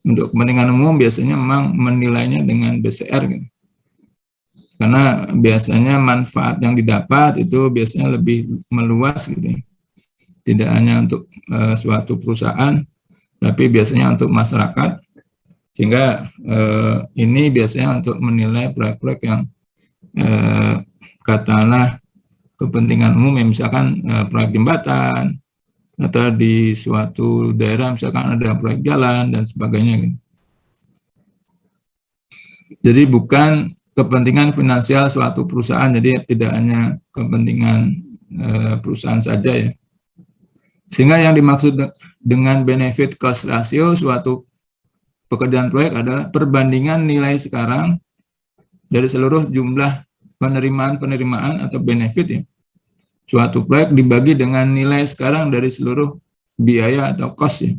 Untuk kepentingan umum biasanya memang menilainya dengan BCR gitu. Karena biasanya manfaat yang didapat itu biasanya lebih meluas gitu ya. Tidak hanya untuk suatu perusahaan, tapi biasanya untuk masyarakat. Sehingga ini biasanya untuk menilai proyek-proyek yang katakanlah kepentingan umum, ya, misalkan proyek jembatan, atau di suatu daerah misalkan ada proyek jalan dan sebagainya gitu. Jadi bukan kepentingan finansial suatu perusahaan, jadi tidak hanya kepentingan perusahaan saja ya. Sehingga yang dimaksud dengan benefit cost ratio suatu pekerjaan proyek adalah perbandingan nilai sekarang dari seluruh jumlah penerimaan atau benefit ya. Suatu proyek dibagi dengan nilai sekarang dari seluruh biaya atau cost ya,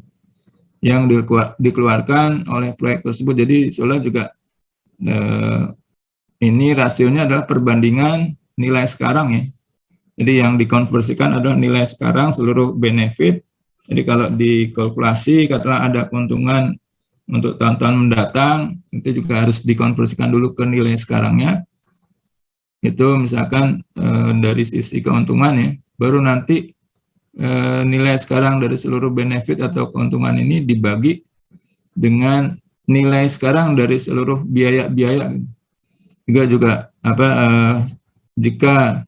yang dikeluarkan oleh proyek tersebut. Jadi soalnya juga ini rasionya adalah perbandingan nilai sekarang ya. Jadi yang dikonversikan adalah nilai sekarang seluruh benefit. Jadi kalau dikalkulasi katakanlah ada keuntungan untuk tahun-tahun mendatang, itu juga harus dikonversikan dulu ke nilai sekarangnya. Itu misalkan dari sisi keuntungan ya, baru nanti nilai sekarang dari seluruh benefit atau keuntungan ini dibagi dengan nilai sekarang dari seluruh biaya-biaya. Juga jika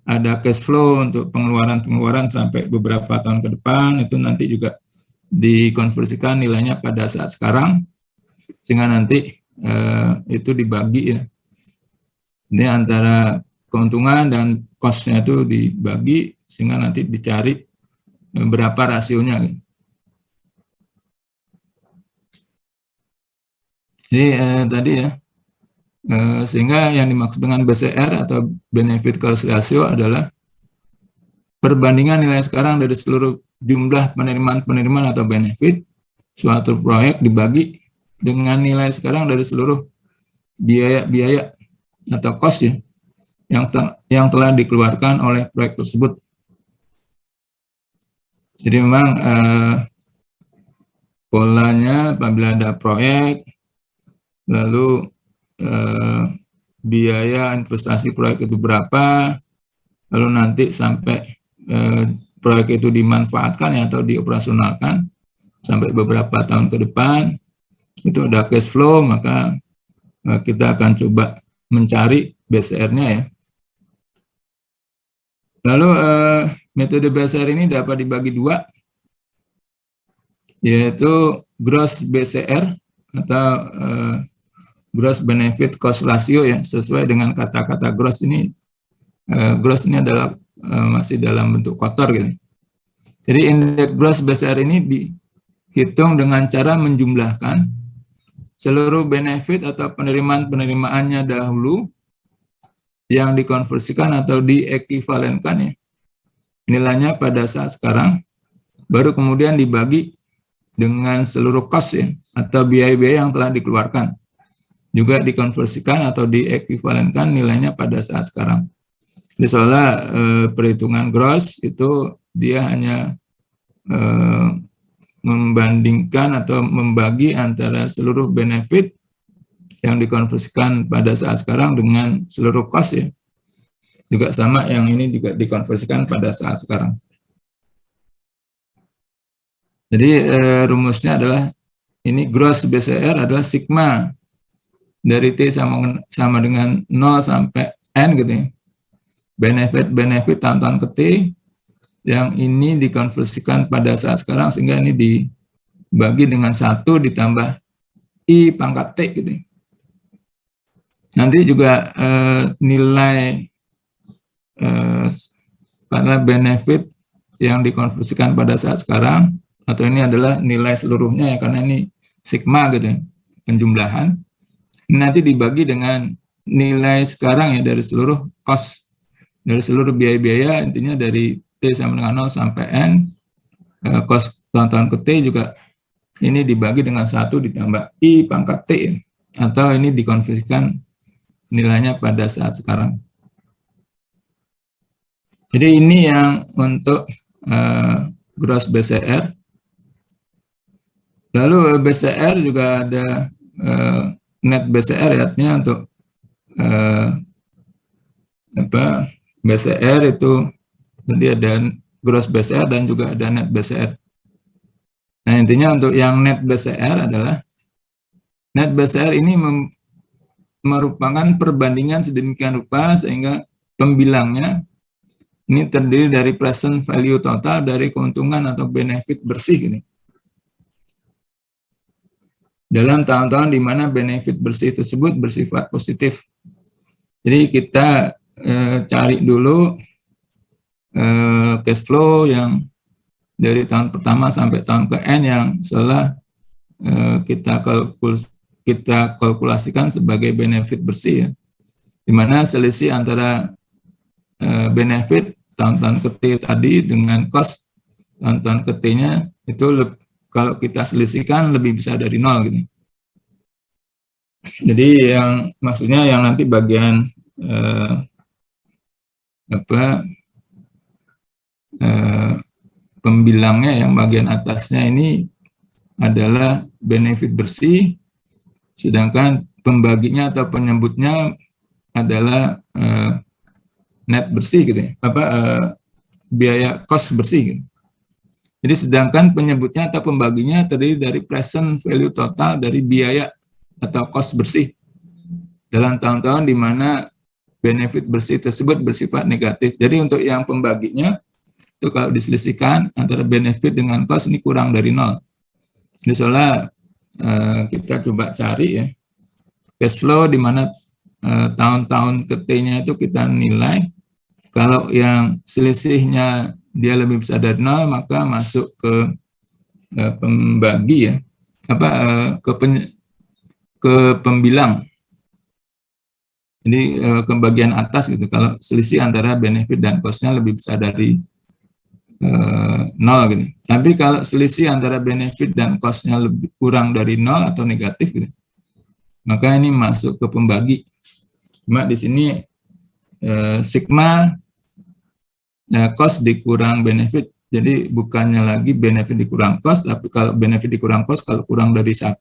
ada cash flow untuk pengeluaran sampai beberapa tahun ke depan, itu nanti juga dikonversikan nilainya pada saat sekarang, sehingga nanti itu dibagi ya. Ini antara keuntungan dan cost-nya itu dibagi, sehingga nanti dicari berapa rasionya. Jadi tadi ya, sehingga yang dimaksud dengan BCR atau benefit cost ratio adalah perbandingan nilai sekarang dari seluruh jumlah penerimaan atau benefit suatu proyek dibagi dengan nilai sekarang dari seluruh biaya atau cost ya, yang telah dikeluarkan oleh proyek tersebut. Jadi memang polanya apabila ada proyek, lalu biaya investasi proyek itu berapa, lalu nanti sampai proyek itu dimanfaatkan ya, atau dioperasionalkan sampai beberapa tahun ke depan, itu ada cash flow, maka kita akan coba mencari BCR-nya ya. Lalu metode BCR ini dapat dibagi dua, yaitu gross BCR atau gross benefit cost ratio ya, sesuai dengan kata-kata gross ini. Gross ini adalah masih dalam bentuk kotor gitu. Jadi indeks gross BCR ini dihitung dengan cara menjumlahkan seluruh benefit atau penerimaannya dahulu yang dikonversikan atau diekuivalenkan ya, nilainya pada saat sekarang, baru kemudian dibagi dengan seluruh cost ya, atau biaya-biaya yang telah dikeluarkan, juga dikonversikan atau diekuivalenkan nilainya pada saat sekarang. Jadi soalnya perhitungan gross itu dia hanya membandingkan atau membagi antara seluruh benefit yang dikonversikan pada saat sekarang dengan seluruh cost ya. Juga sama, yang ini juga dikonversikan pada saat sekarang. Jadi rumusnya adalah ini gross BCR adalah sigma dari T sama dengan 0 sampai N gitu ya. Benefit tahun-tahun ke T, yang ini dikonversikan pada saat sekarang, sehingga ini dibagi dengan 1 ditambah I pangkat T gitu. Nanti juga nilai karena benefit yang dikonversikan pada saat sekarang, atau ini adalah nilai seluruhnya ya, karena ini sigma gitu, penjumlahan. Ini nanti dibagi dengan nilai sekarang ya dari seluruh cost, dari seluruh biaya-biaya, intinya dari T sama dengan 0 sampai N, cost tahun-tahun ke T juga ini dibagi dengan 1 ditambah I pangkat T, atau ini dikonversikan nilainya pada saat sekarang. Jadi ini yang untuk gross BCR. Lalu BCR juga ada net BCR, artinya untuk BCR itu jadi ada gross BCR dan juga ada net BCR. Nah, intinya untuk yang net BCR adalah net BCR ini merupakan perbandingan sedemikian rupa sehingga pembilangnya ini terdiri dari present value total dari keuntungan atau benefit bersih gitu. Dalam tahun-tahun di mana benefit bersih tersebut bersifat positif. Jadi kita cari dulu cash flow yang dari tahun pertama sampai tahun ke N yang setelah kita kalkulasikan sebagai benefit bersih, ya. Di mana selisih antara benefit tahun-tahun ke T tadi dengan cost tahun-tahun ke T-nya itu kalau kita selisihkan lebih besar dari 0 gitu. Jadi yang maksudnya yang nanti bagian pembilangnya yang bagian atasnya ini adalah benefit bersih, sedangkan pembaginya atau penyebutnya adalah net bersih gitu ya, biaya cost bersih gitu. Jadi sedangkan penyebutnya atau pembaginya terdiri dari present value total dari biaya atau cost bersih dalam tahun-tahun di mana benefit bersih tersebut bersifat negatif. Jadi untuk yang pembaginya itu kalau diselisihkan antara benefit dengan cost ini kurang dari 0. Jadi soalnya kita coba cari ya cash flow di mana tahun-tahun ke T-nya itu kita nilai kalau yang selisihnya dia lebih besar dari 0 maka masuk ke pembagi ya ke pembilang. Jadi ke bagian atas gitu kalau selisih antara benefit dan cost-nya lebih besar dari 0 gitu. Tapi kalau selisih antara benefit dan cost-nya lebih kurang dari 0 atau negatif gitu, maka ini masuk ke pembagi. Cuma di sini sigma cost dikurang benefit, jadi bukannya lagi benefit dikurang cost, tapi kalau benefit dikurang cost kalau kurang dari 1,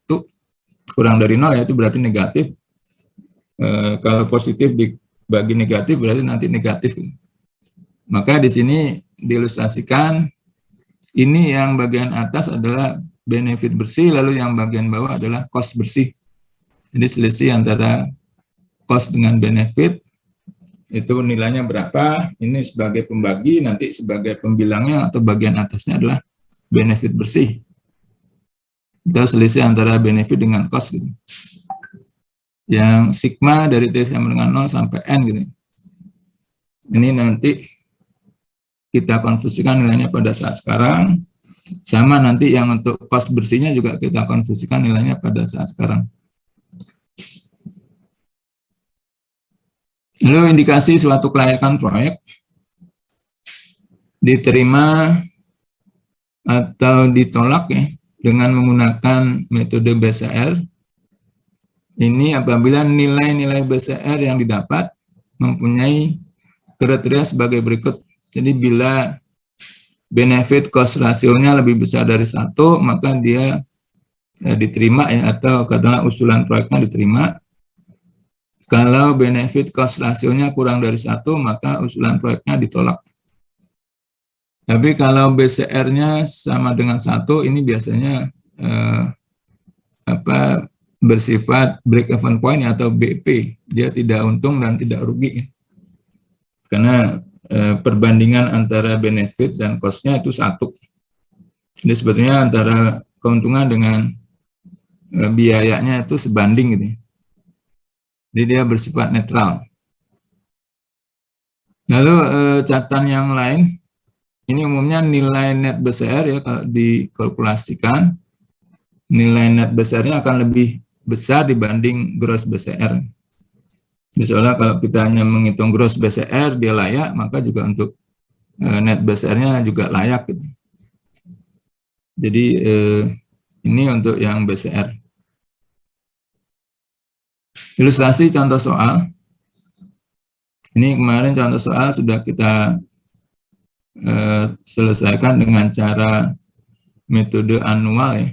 kurang dari 0 ya itu berarti negatif. Kalau positif dibagi negatif berarti nanti negatif. Maka di sini diilustrasikan ini yang bagian atas adalah benefit bersih, lalu yang bagian bawah adalah cost bersih. Jadi selisih antara cost dengan benefit itu nilainya berapa, ini sebagai pembagi, nanti sebagai pembilangnya atau bagian atasnya adalah benefit bersih. Itu selisih antara benefit dengan cost gitu. Yang sigma dari T sama dengan 0 sampai N gitu. Ini nanti kita konversikan nilainya pada saat sekarang, sama nanti yang untuk cost bersihnya juga kita konversikan nilainya pada saat sekarang. Lalu indikasi suatu kelayakan proyek diterima atau ditolak ya dengan menggunakan metode BCR. Ini apabila nilai-nilai BCR yang didapat mempunyai kriteria sebagai berikut. Jadi bila benefit cost rasionya lebih besar dari 1, maka dia diterima ya, atau katakanlah usulan proyeknya diterima. Kalau benefit cost rasionya kurang dari 1, maka usulan proyeknya ditolak. Tapi kalau BCR-nya sama dengan 1, ini biasanya bersifat break-even point atau BP. Dia tidak untung dan tidak rugi. Karena perbandingan antara benefit dan cost-nya itu 1. Jadi sebetulnya antara keuntungan dengan biayanya itu sebanding gitu. Jadi dia bersifat netral. Lalu catatan yang lain, ini umumnya nilai net BCR ya kalau dikalkulasikan, nilai net BCR-nya akan lebih besar dibanding gross BCR. Misalnya kalau kita hanya menghitung gross BCR dia layak, maka juga untuk net BCR-nya juga layak gitu. Jadi ini untuk yang BCR. Ilustrasi contoh soal. Ini kemarin contoh soal sudah kita selesaikan dengan cara metode anual ya.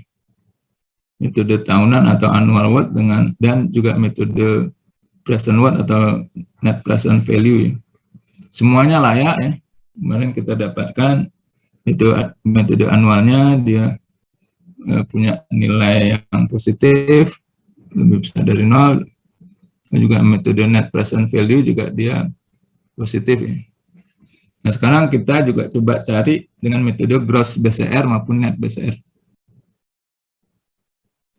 metode tahunan atau annual worth dan juga metode present worth atau net present value ya. Semuanya layak ya. Kemarin kita dapatkan itu metode annualnya dia punya nilai yang positif, lebih besar dari 0. Dan juga metode net present value juga dia positif ya. Nah sekarang kita juga coba cari dengan metode gross BCR maupun net BCR.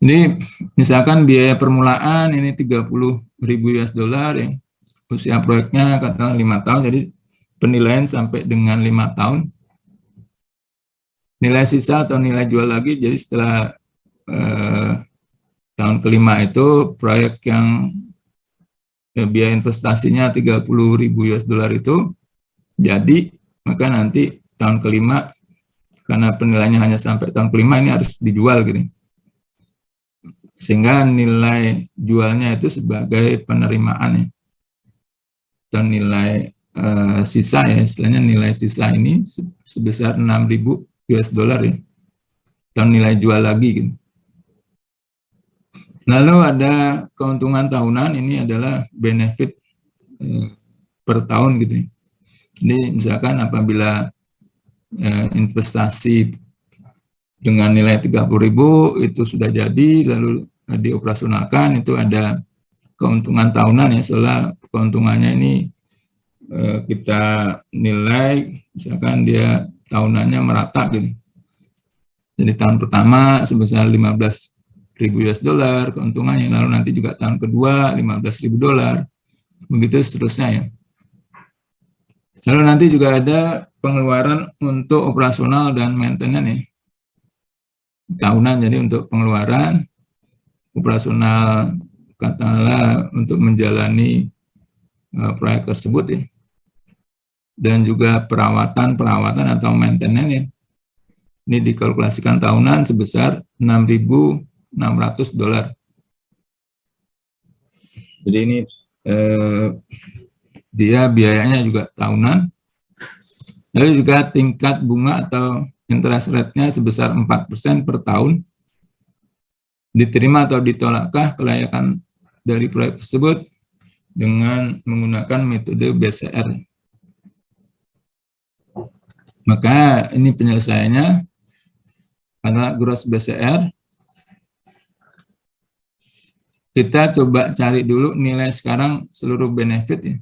Ini misalkan biaya permulaan ini 30.000 US dollar ya. Usia proyeknya katakanlah 5 tahun, jadi penilaian sampai dengan 5 tahun. Nilai sisa atau nilai jual lagi, jadi setelah tahun kelima itu proyek yang biaya investasinya 30.000 US dollar itu jadi, maka nanti tahun kelima karena penilaiannya hanya sampai tahun kelima ini harus dijual gitu. Sehingga nilai jualnya itu sebagai penerimaan ya. Dan nilai sisa ya, istilahnya nilai sisa ini sebesar 6.000 US dollar ya. Dan nilai jual lagi gitu. Lalu ada keuntungan tahunan, ini adalah benefit per tahun gitu ya. Jadi misalkan apabila investasi dengan nilai 30.000 itu sudah jadi, lalu dioperasionalkan, itu ada keuntungan tahunan ya, soalnya keuntungannya ini kita nilai, misalkan dia tahunannya merata gitu. Jadi tahun pertama sebesar 15.000 US dollar keuntungannya, lalu nanti juga tahun kedua 15.000 dolar, begitu seterusnya ya. Lalu nanti juga ada pengeluaran untuk operasional dan maintenance ya. Tahunan, jadi untuk pengeluaran operasional katakanlah untuk menjalani proyek tersebut ya. Dan juga perawatan atau maintenance ya. Ini dikalkulasikan tahunan sebesar 6.600 dolar. Jadi ini dia biayanya juga tahunan. Lalu juga tingkat bunga atau interest rate-nya sebesar 4% per tahun. Diterima atau ditolakkah kelayakan dari proyek tersebut dengan menggunakan metode BCR. Maka ini penyelesaiannya adalah gross BCR. Kita coba cari dulu nilai sekarang seluruh benefit ya.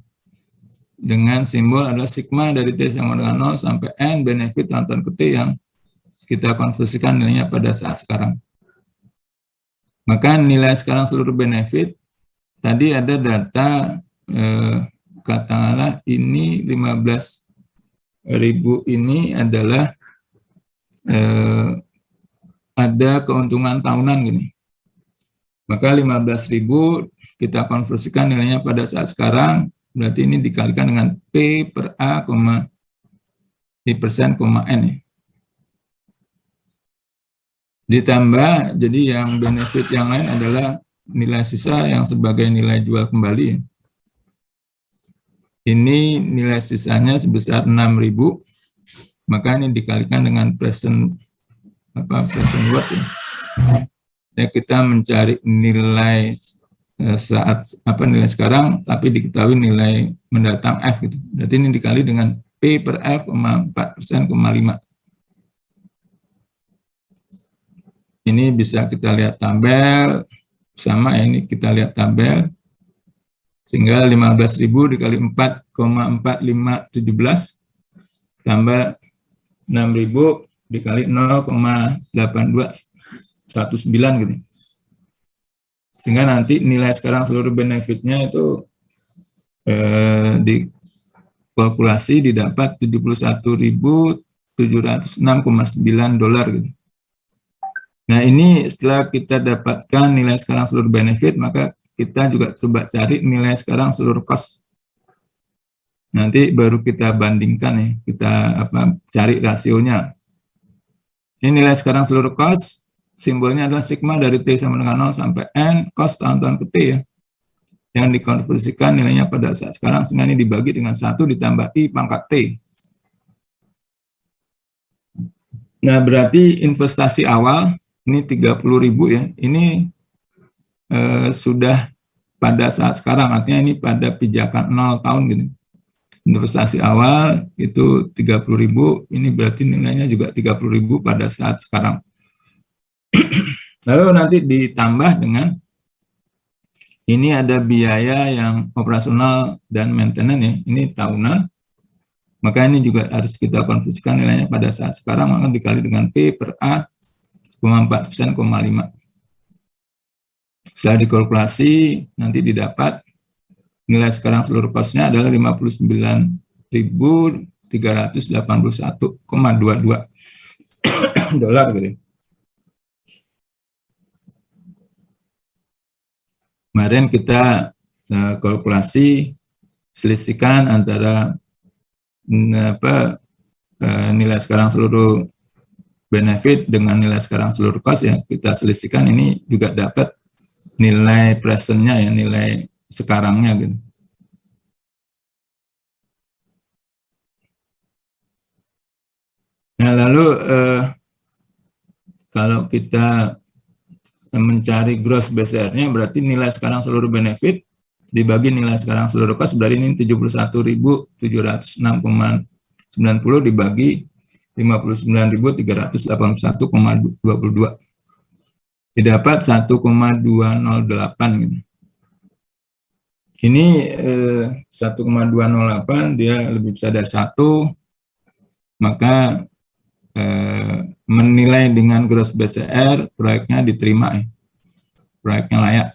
Dengan simbol adalah sigma dari T sama dengan 0 sampai N benefit tahun ke T yang kita konversikan nilainya pada saat sekarang. Maka nilai sekarang seluruh benefit, tadi ada data katakanlah ini 15.000 ini adalah ada keuntungan tahunan gini. Maka 15.000 kita konversikan nilainya pada saat sekarang, berarti ini dikalikan dengan P per A, I persen, N ya. Ditambah, jadi yang benefit yang lain adalah nilai sisa yang sebagai nilai jual kembali. Ini nilai sisanya sebesar 6.000, maka ini dikalikan dengan present worth ya. Ya, kita mencari nilai nilai sekarang, tapi diketahui nilai mendatang F gitu. Berarti ini dikali dengan P per F, 4%, 5. Ini bisa kita lihat tabel, sama ya, ini kita lihat tabel, sehingga 15.000 dikali 4,4517 tambah 6.000 dikali 0,8219 gitu. Sehingga nanti nilai sekarang seluruh benefitnya itu dikalkulasi didapat 71.706,9 dolar gitu. Nah ini setelah kita dapatkan nilai sekarang seluruh benefit, maka kita juga coba cari nilai sekarang seluruh cost. Nanti baru kita bandingkan ya, kita cari rasionya. Ini nilai sekarang seluruh cost, simbolnya adalah sigma dari T sama dengan 0 sampai N, cost tahun-tahun ke T ya. Yang dikonversikan nilainya pada saat sekarang, sehingga ini dibagi dengan 1 ditambah I pangkat T. Nah berarti investasi awal ini 30.000 ya, ini sudah pada saat sekarang, artinya ini pada pijakan 0 tahun gitu. Investasi awal itu 30.000, ini berarti nilainya juga 30.000 pada saat sekarang. Lalu nanti ditambah dengan ini ada biaya yang operasional dan maintenance ya, ini tahunan. Maka ini juga harus kita konversikan nilainya pada saat sekarang, maka dikali dengan P per A, 4%,5. Setelah dikalkulasi, nanti didapat nilai sekarang seluruh kosnya adalah 59.381,22 dolar gitu. Kemarin kita kalkulasi selisihkan antara nilai sekarang seluruh benefit dengan nilai sekarang seluruh cost ya, kita selisihkan, ini juga dapat nilai presentnya ya, nilai sekarangnya gitu. Nah lalu kalau kita mencari gross BCR-nya, berarti nilai sekarang seluruh benefit dibagi nilai sekarang seluruh cost, berarti ini 71.706,90 dibagi 59.381,22. Didapat 1,208 gitu. Ini 1,208 dia lebih besar dari 1, maka menilai dengan gross BCR proyeknya diterima ya. Proyeknya layak.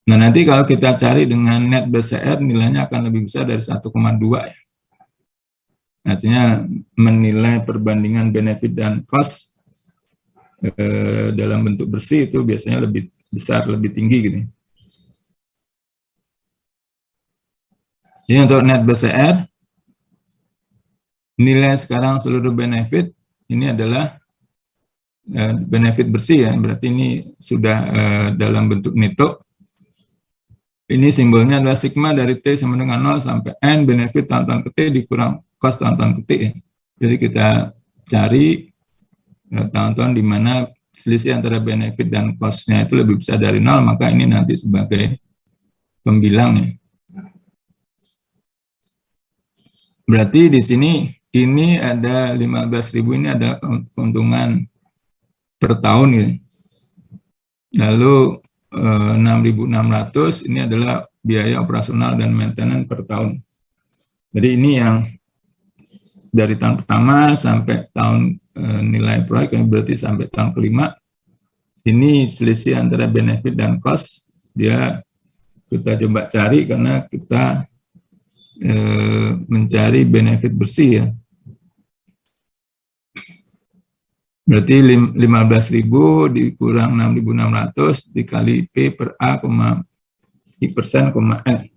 Nah, nanti kalau kita cari dengan net BCR nilainya akan lebih besar dari 1,2 ya. Artinya menilai perbandingan benefit dan cost dalam bentuk bersih itu biasanya lebih besar, lebih tinggi gitu. Jadi untuk net BCR, nilai sekarang seluruh benefit ini adalah benefit bersih ya, berarti ini sudah dalam bentuk neto. Ini simbolnya adalah sigma dari T sama dengan 0 sampai N benefit tahun-tahun ke T dikurang cost tahun-tahun ke T ya. Jadi kita cari tahun-tahun di mana selisih antara benefit dan cost-nya itu lebih besar dari 0, maka ini nanti sebagai pembilang ya. Berarti di sini ini ada 15.000, ini adalah keuntungan per tahun ya. Lalu 6.600 ini adalah biaya operasional dan maintenance per tahun. Jadi ini yang dari tahun pertama sampai tahun nilai proyek, berarti sampai tahun kelima, ini selisih antara benefit dan cost, dia kita coba cari karena kita mencari benefit bersih ya. Berarti 15.000 dikurang 6.600 dikali P per A, persen, N.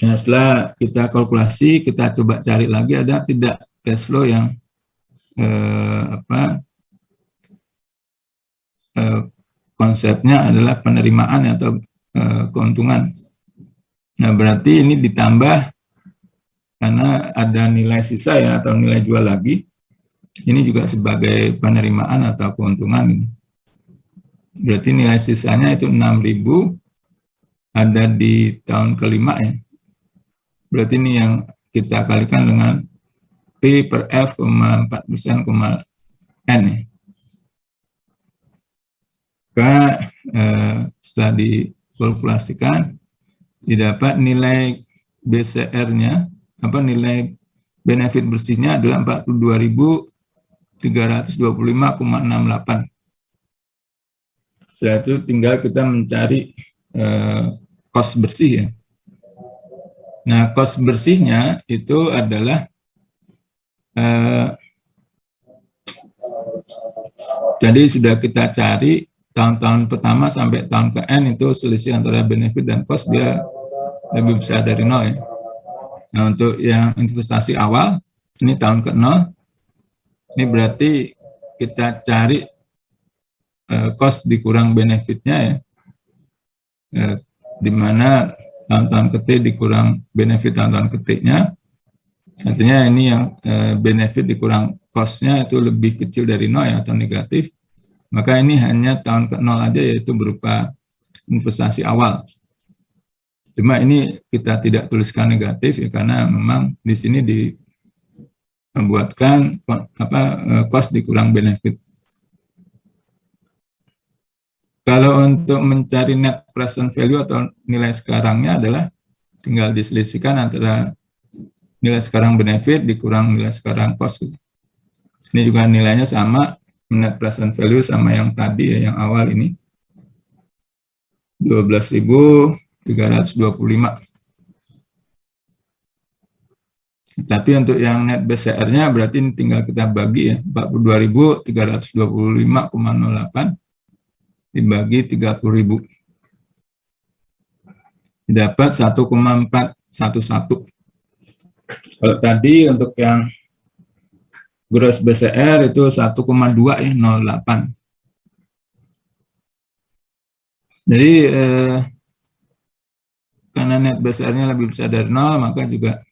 Nah, setelah kita kalkulasi, kita coba cari lagi ada tidak cash flow yang konsepnya adalah penerimaan atau keuntungan. Nah, berarti ini ditambah karena ada nilai sisa ya atau nilai jual lagi. Ini juga sebagai penerimaan atau keuntungan. Berarti nilai sisanya itu 6.000 ada di tahun kelima ya. Berarti ini yang kita kalikan dengan P per F, 4%, N ya. Maka setelah dikalkulasikan didapat nilai BCR-nya, nilai benefit bersihnya adalah 42.325,68. Setelah itu tinggal kita mencari cost bersih ya. Nah, cost bersihnya itu adalah jadi sudah kita cari tahun-tahun pertama sampai tahun ke N itu selisih antara benefit dan cost dia lebih besar dari 0 ya. Nah, untuk yang investasi awal ini tahun ke 0, ini berarti kita cari cost dikurang benefitnya ya, di mana tahun-tahun ke T dikurang benefit tahun-tahun ke T-nya, Artinya ini yang benefit dikurang cost-nya itu lebih kecil dari 0 ya, atau negatif. Maka ini hanya tahun ke-0 aja, yaitu berupa investasi awal. Cuma ini kita tidak tuliskan negatif ya, karena memang di sini membuatkan cost dikurang benefit. Kalau untuk mencari net present value atau nilai sekarangnya adalah tinggal diselisihkan antara nilai sekarang benefit dikurang nilai sekarang cost. Ini juga nilainya sama, net present value sama yang tadi ya, yang awal ini 12.325. Tapi untuk yang net BCR-nya berarti ini tinggal kita bagi ya, 42.325,08 dibagi 30.000. Dapat 1,411. Kalau tadi untuk yang gross BCR itu 1,208. Jadi karena net BCR-nya lebih besar dari 0, maka juga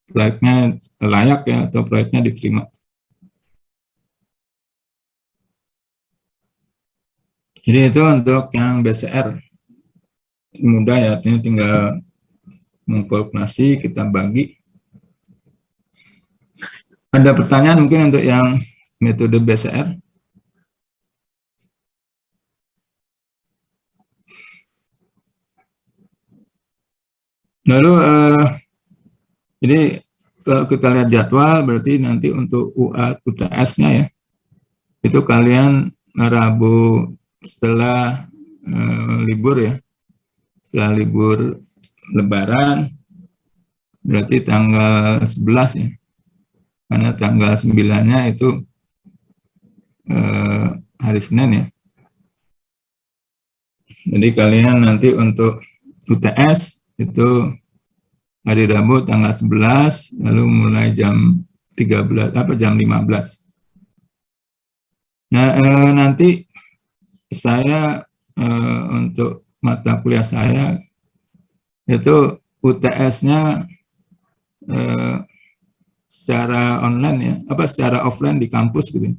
proyeknya layak ya, atau proyeknya diterima. Jadi itu untuk yang BCR. Mudah ya, artinya tinggal mengkalkulasi, kita bagi. Ada pertanyaan mungkin untuk yang metode BCR? Lalu jadi kalau kita lihat jadwal, berarti nanti untuk UTS-nya ya, itu kalian Rabu setelah libur ya, setelah libur Lebaran, berarti tanggal 11 ya, karena tanggal 9-nya itu hari Senin ya. Jadi kalian nanti untuk UTS itu hari Rabu tanggal 11, lalu mulai jam 13 jam 15. Nah, nanti saya untuk mata kuliah saya itu UTS-nya secara online ya, secara offline di kampus gitu.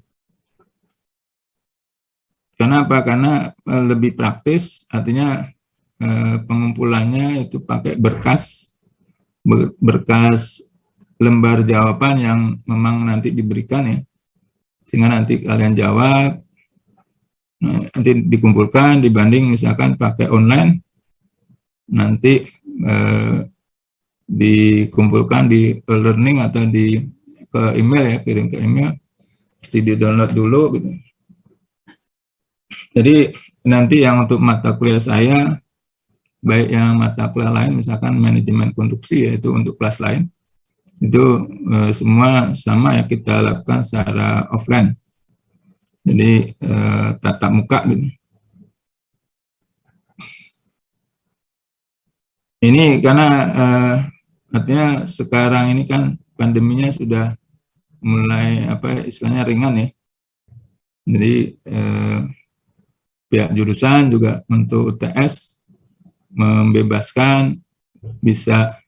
Kenapa? Karena lebih praktis, artinya pengumpulannya itu pakai berkas lembar jawaban yang memang nanti diberikan ya, sehingga nanti kalian jawab, nanti dikumpulkan, dibanding misalkan pakai online, nanti dikumpulkan di learning atau ke email ya, kirim ke email, mesti di download dulu gitu. Jadi nanti yang untuk mata kuliah saya, baik yang mata kuliah lain, misalkan manajemen konstruksi, yaitu untuk kelas lain, itu semua sama ya, kita lakukan secara offline. Jadi tatap muka gitu. Ini karena artinya sekarang ini kan pandeminya sudah mulai istilahnya ringan ya. Jadi pihak jurusan juga untuk UTS membebaskan bisa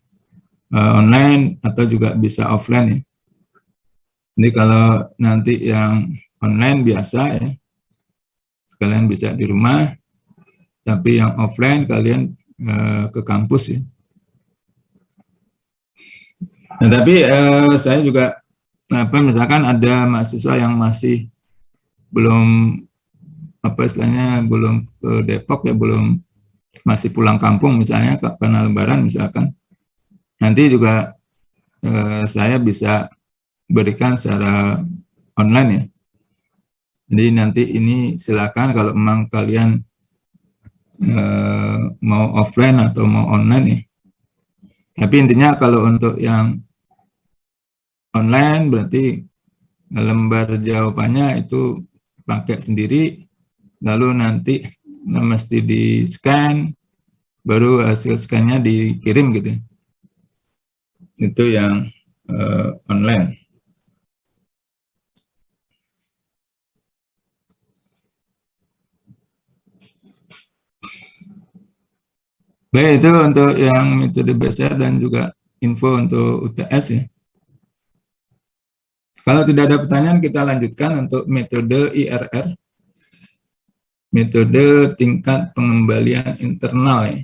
online atau juga bisa offline ya. Jadi kalau nanti yang online biasa ya, kalian bisa di rumah, tapi yang offline kalian ke kampus ya. Nah, tapi saya juga misalkan ada mahasiswa yang masih belum istilahnya belum ke Depok ya, belum, masih pulang kampung misalnya karena Lebaran misalkan, nanti juga saya bisa berikan secara online ya. Jadi nanti ini silakan kalau memang kalian mau offline atau mau online ya. Tapi intinya kalau untuk yang online berarti lembar jawabannya itu pakai sendiri, lalu nanti mesti di scan, baru hasil scan-nya dikirim gitu. Itu yang online. Baik, itu untuk yang metode BCR dan juga info untuk UTS ya. Kalau tidak ada pertanyaan, kita lanjutkan untuk metode IRR, metode tingkat pengembalian internal ya.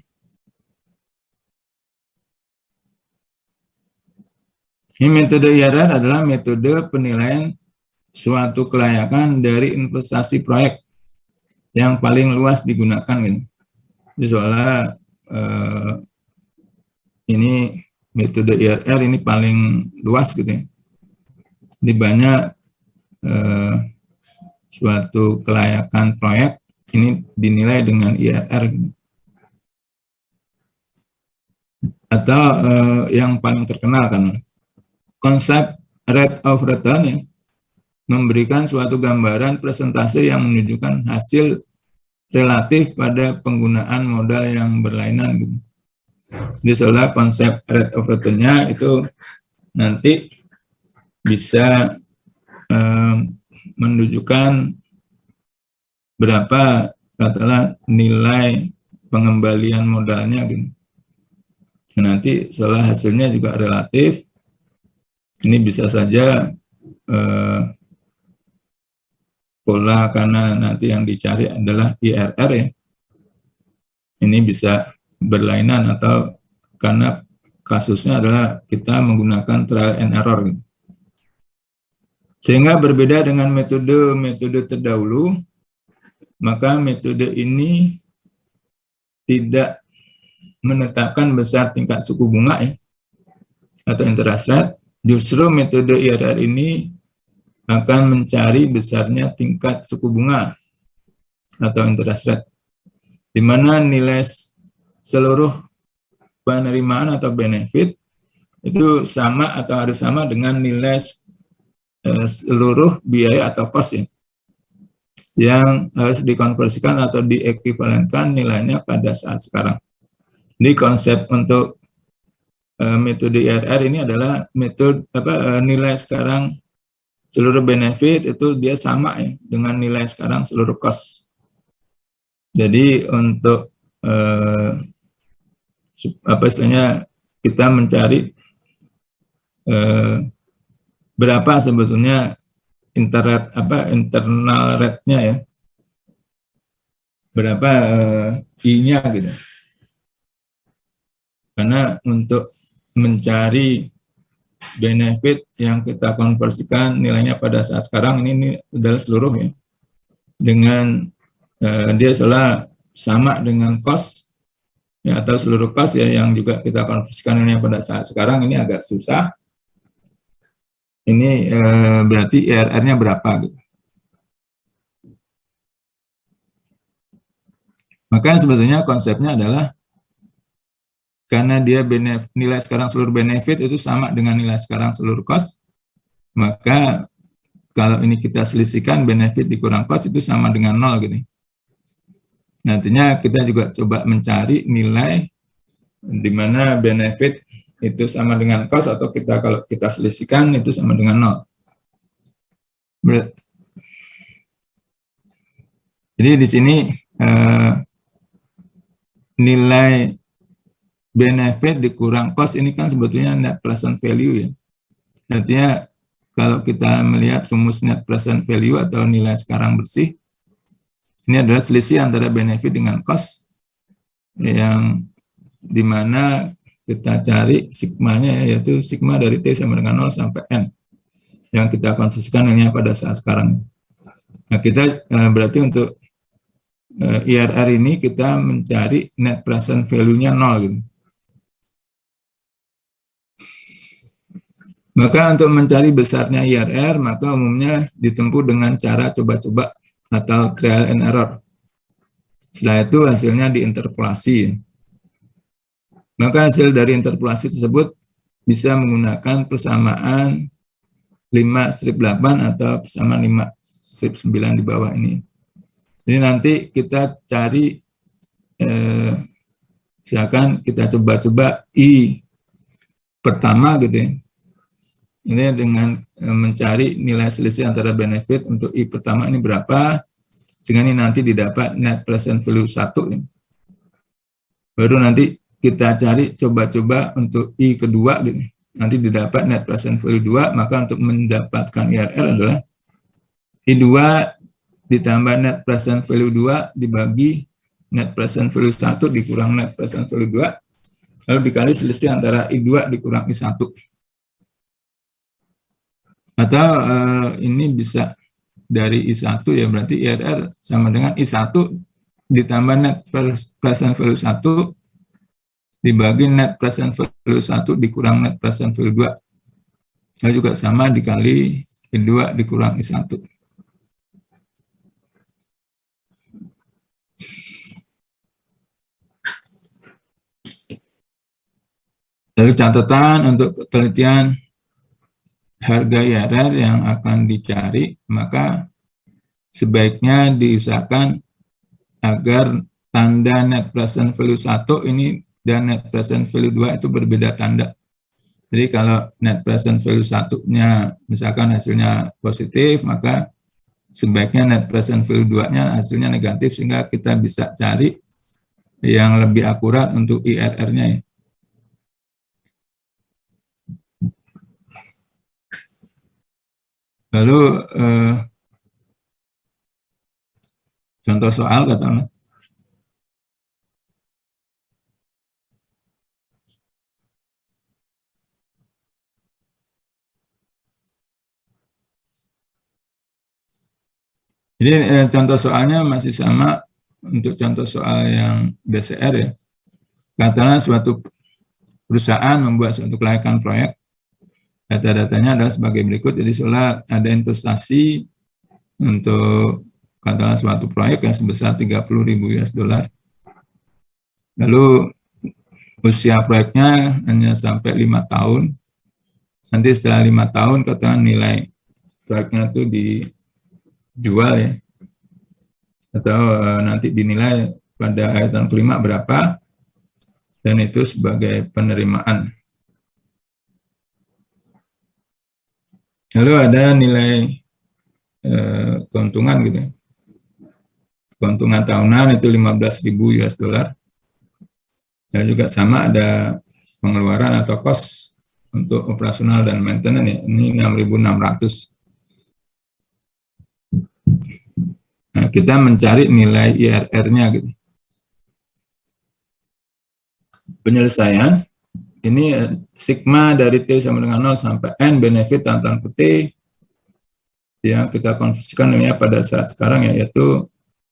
Ini metode IRR adalah metode penilaian suatu kelayakan dari investasi proyek yang paling luas digunakan gitu. Jadi soalnya ini metode IRR ini paling luas gitu ya. Jadi banyak suatu kelayakan proyek ini dinilai dengan IRR gitu. Atau yang paling terkenal kan konsep rate of return ya, memberikan suatu gambaran presentase yang menunjukkan hasil relatif pada penggunaan modal yang berlainan gitu. Jadi soalnya konsep rate of return-nya itu nanti bisa menunjukkan berapa katakanlah nilai pengembalian modalnya gitu. Nanti setelah hasilnya juga relatif, ini bisa saja pola karena nanti yang dicari adalah IRR ya. Ini bisa berlainan atau karena kasusnya adalah kita menggunakan trial and error gitu. Sehingga berbeda dengan metode terdahulu, maka metode ini tidak menetapkan besar tingkat suku bunga ya, atau interest rate. Justru metode IRR ini akan mencari besarnya tingkat suku bunga atau interest rate, di mana nilai seluruh penerimaan atau benefit itu sama atau harus sama dengan nilai seluruh biaya atau cost ya, yang harus dikonversikan atau diekuivalenkan nilainya pada saat sekarang. Jadi konsep untuk metode IRR ini adalah metode nilai sekarang seluruh benefit itu dia sama ya dengan nilai sekarang seluruh cost. Jadi untuk istilahnya kita mencari berapa sebetulnya internal rate-nya ya, berapa I-nya gitu. Karena untuk mencari benefit yang kita konversikan nilainya pada saat sekarang ini adalah seluruhnya dengan dia sama dengan cost ya, atau seluruh cost ya yang juga kita konversikan nilainya pada saat sekarang, ini agak susah. Ini berarti IRR-nya berapa gitu. Maka sebetulnya konsepnya adalah karena dia nilai sekarang seluruh benefit itu sama dengan nilai sekarang seluruh cost, maka kalau ini kita selisihkan benefit dikurang cost itu sama dengan 0 gitu. Nantinya kita juga coba mencari nilai di mana benefit itu sama dengan cost atau kalau kita selisihkan itu sama dengan 0. Jadi di sini nilai benefit dikurang cost ini kan sebetulnya net present value ya. Artinya kalau kita melihat rumus net present value atau nilai sekarang bersih, ini adalah selisih antara benefit dengan cost yang dimana kita cari sigmanya yaitu sigma dari T sama dengan 0 sampai N yang kita konversikan hanya pada saat sekarang. Nah kita berarti untuk IRR ini kita mencari net present value-nya 0 gitu. Maka untuk mencari besarnya IRR, maka umumnya ditempuh dengan cara coba-coba atau trial and error. Setelah itu hasilnya diinterpolasi. Maka hasil dari interpolasi tersebut bisa menggunakan persamaan 5/8 atau persamaan 5/9 di bawah ini. Jadi nanti kita cari, misalkan kita coba-coba I pertama gitu ya. Ini dengan mencari nilai selisih antara benefit untuk I pertama ini berapa, sehingga ini nanti didapat net present value 1. Ya. Baru nanti kita cari coba-coba untuk I kedua gitu. nanti didapat net present value 2, maka untuk mendapatkan IRR adalah I2 ditambah net present value 2 dibagi net present value 1 dikurang net present value 2, lalu dikali selisih antara I2 dikurang I1. Atau ini bisa dari I1 ya, berarti IRR sama dengan I1 ditambah net present value 1 dibagi net present value 1 dikurang net present value 2. Lalu juga sama dikali I2 dikurang I1. Lalu catatan untuk penelitian harga IRR yang akan dicari, maka sebaiknya diusahakan agar tanda net present value 1 ini dan net present value 2 itu berbeda tanda. Jadi kalau net present value 1-nya misalkan hasilnya positif, maka sebaiknya net present value 2-nya hasilnya negatif, sehingga kita bisa cari yang lebih akurat untuk IRR-nya. Lalu contoh soal katakanlah. Jadi contoh soalnya masih sama untuk contoh soal yang BCR ya. Katakanlah suatu perusahaan membuat suatu kelayakan proyek. Data-datanya adalah sebagai berikut. Jadi seolah ada investasi untuk katakanlah suatu proyek yang sebesar 30.000 US dollar. Lalu usia proyeknya hanya sampai 5 tahun. Nanti setelah 5 tahun katakan nilai proyeknya itu dijual ya. Atau nanti dinilai pada akhir tahun kelima berapa, dan itu sebagai penerimaan. Lalu ada nilai keuntungan gitu. Keuntungan tahunan itu 15.000 US dollar. Dan juga sama ada pengeluaran atau cost untuk operasional dan maintenance ya. Ini 6.600. Nah, kita mencari nilai IRR-nya gitu. Penyelesaian ini sigma dari T sama dengan 0 sampai N benefit tanpa ke T yang kita konversikan namanya pada saat sekarang ya, yaitu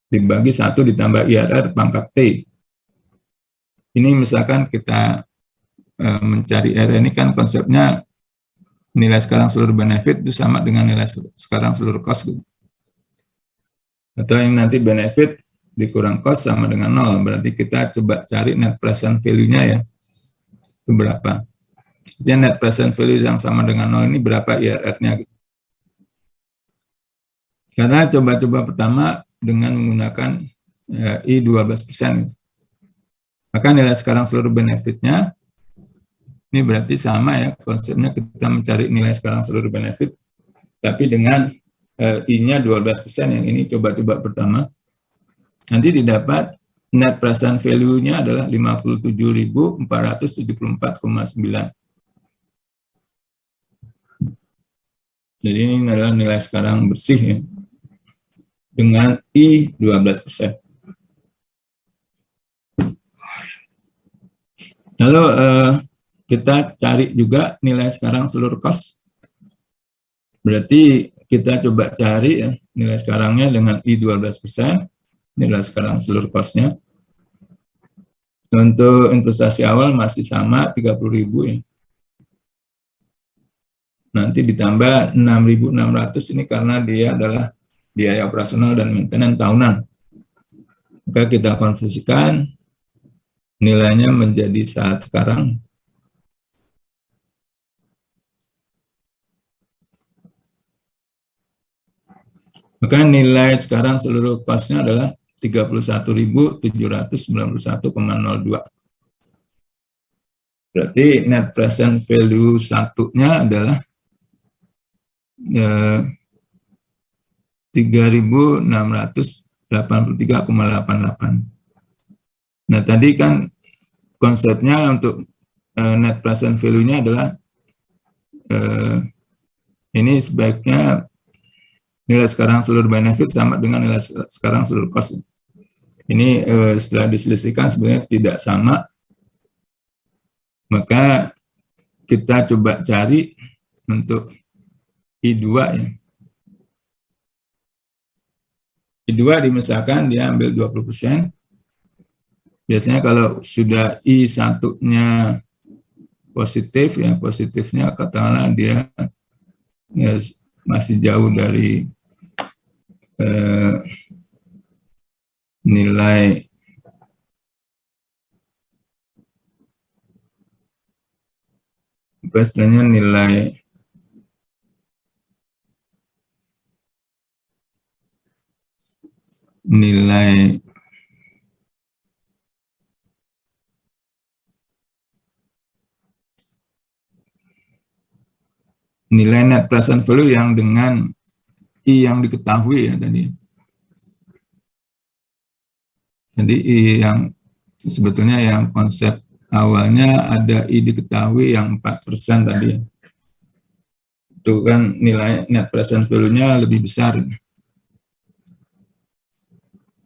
dibagi 1 ditambah IRR pangkat T. Ini misalkan kita mencari IRR ini kan konsepnya nilai sekarang seluruh benefit itu sama dengan nilai sekarang seluruh cost gitu. Atau yang nanti benefit dikurang cost sama dengan 0, berarti kita coba cari net present value-nya ya. Itu berapa. Jadi net present value yang sama dengan 0 ini berapa IRR-nya gitu. Karena coba-coba pertama dengan menggunakan I 12%. Maka nilai sekarang seluruh benefitnya ini berarti sama ya, konsepnya kita mencari nilai sekarang seluruh benefit, tapi dengan I-nya 12%, yang ini coba-coba pertama. Nanti didapat net present value-nya adalah 57.474,9. Jadi ini adalah nilai sekarang bersih ya, dengan I 12%. Lalu kita cari juga nilai sekarang seluruh cost. Berarti kita coba cari ya, nilai sekarangnya dengan I 12%, nilai sekarang seluruh cost-nya. Untuk investasi awal masih sama 30.000 ya. Nanti ditambah 6.600 ini karena dia adalah biaya operasional dan maintenance tahunan. Maka kita konversikan nilainya menjadi saat sekarang. Maka nilai sekarang seluruh cost-nya adalah 31.791,02. Berarti net present value satunya adalah 3.683,88. Nah, tadi kan konsepnya untuk net present value-nya adalah ini sebaiknya nilai sekarang seluruh benefit sama dengan nilai sekarang seluruh cost. Ini setelah diselisihkan sebenarnya tidak sama, maka kita coba cari untuk I2 ya. I2 misalkan dia ambil 20%. Biasanya kalau sudah I1-nya positif ya, positifnya katakanlah dia ya, masih jauh dari nilai istilahnya nilai net present value yang dengan I yang diketahui ya tadi. Jadi I yang sebetulnya yang konsep awalnya ada I diketahui yang 4% tadi. Itu kan nilai net present value-nya lebih besar.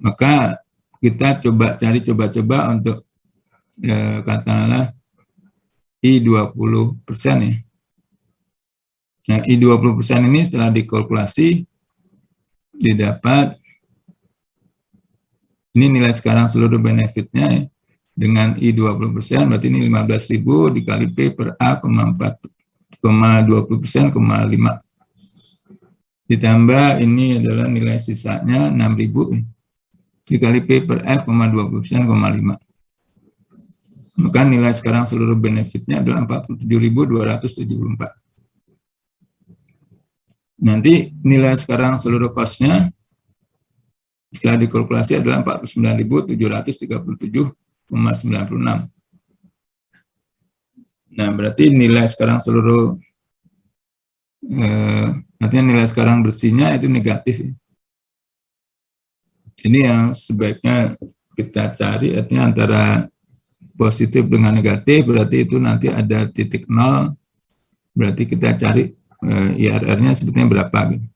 Maka kita coba untuk katakanlah I 20% ya. Nah, I 20% ini setelah dikalkulasi didapat ini nilai sekarang seluruh benefitnya ya. Dengan I 20% berarti ini 15.000 dikali P per A, 4,20%, 5. Ditambah ini adalah nilai sisanya 6.000 dikali P per F, 20%, 5. Maka nilai sekarang seluruh benefitnya adalah 47.274. Nanti nilai sekarang seluruh cost-nya setelah dikalkulasi adalah 49.737,96. Nah, berarti nilai sekarang seluruh artinya nilai sekarang bersihnya itu negatif. Ini yang sebaiknya kita cari, artinya antara positif dengan negatif, berarti itu nanti ada titik nol, berarti kita cari IRR-nya sebetulnya berapa gitu.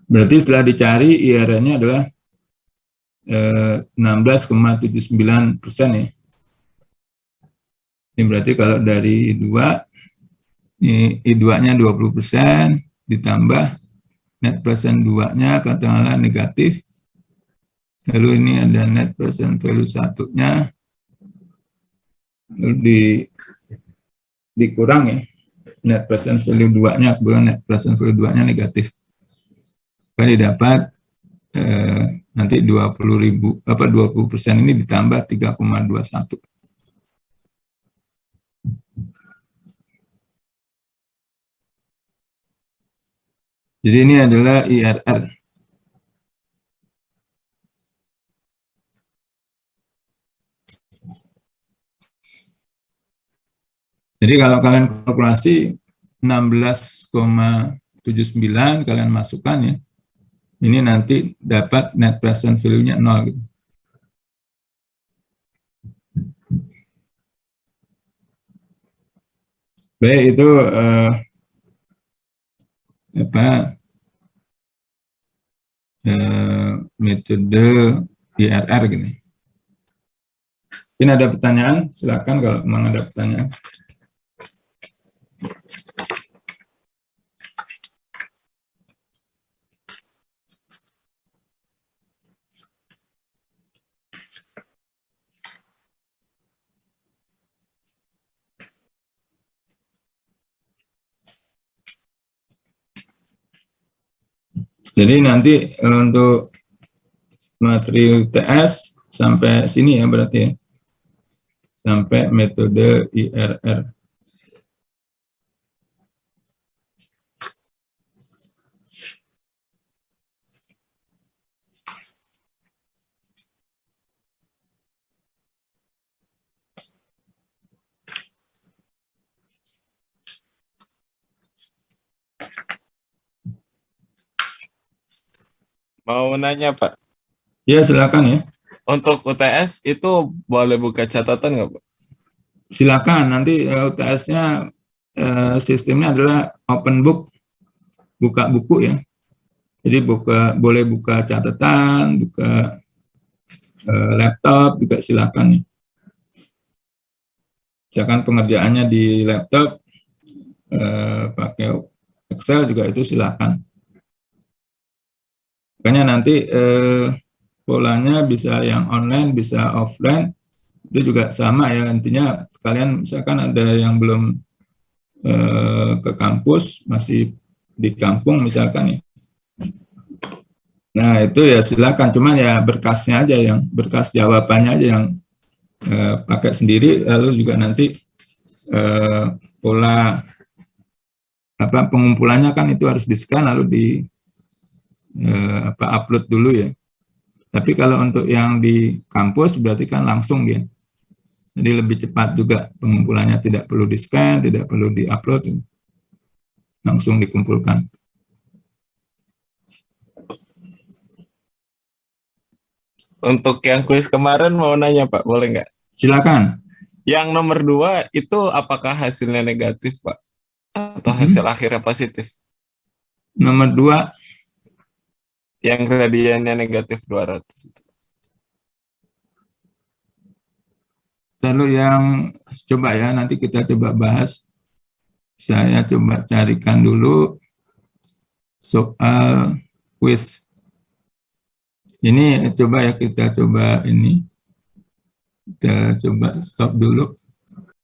Berarti setelah dicari IRR-nya adalah 16,79% ya. Ini berarti kalau dari I2, ini I2-nya 20%, ditambah net present 2-nya katakanlah negatif, lalu ini ada net present value 1-nya, lalu dikurang ya, net present value 2-nya, kemudian net present value 2-nya negatif. Jadi dapat nanti 20% ini ditambah 3,21. Jadi ini adalah IRR. Jadi kalau kalian kalkulasi 16,79 kalian masukkan ya, ini nanti dapat net present value-nya 0 gitu. Baik, itu metode IRR gini. Ini ada pertanyaan, silakan kalau memang ada pertanyaan. Jadi nanti untuk materi UTS sampai sini ya berarti ya. Sampai metode IRR. Mau nanya, Pak. Ya, silakan ya. Untuk UTS itu boleh buka catatan nggak, Pak? Silakan nanti UTS-nya sistemnya adalah open book, buka buku ya. Jadi boleh buka catatan, buka laptop juga silakan. Misalkan pengerjaannya di laptop pakai Excel juga itu silakan. Makanya nanti polanya bisa yang online, bisa offline, itu juga sama ya. Intinya kalian misalkan ada yang belum ke kampus, masih di kampung misalkan ya. Nah itu ya silakan, cuman ya berkasnya aja, yang berkas jawabannya aja yang pakai sendiri, lalu juga nanti pola pengumpulannya kan itu harus di-scan lalu di upload dulu ya. Tapi kalau untuk yang di kampus berarti kan langsung ya. Jadi lebih cepat juga pengumpulannya, tidak perlu di-scan, tidak perlu di-upload, langsung dikumpulkan. Untuk yang kuis kemarin mau nanya Pak, boleh nggak? Silakan. Yang nomor 2 itu apakah hasilnya negatif Pak? Atau hasil akhirnya positif? Nomor 2. Yang gradiennya negatif 200 itu. Lalu yang coba ya, nanti kita coba bahas. Saya coba carikan dulu soal quiz. Ini coba ya, kita coba ini. Kita coba stop dulu.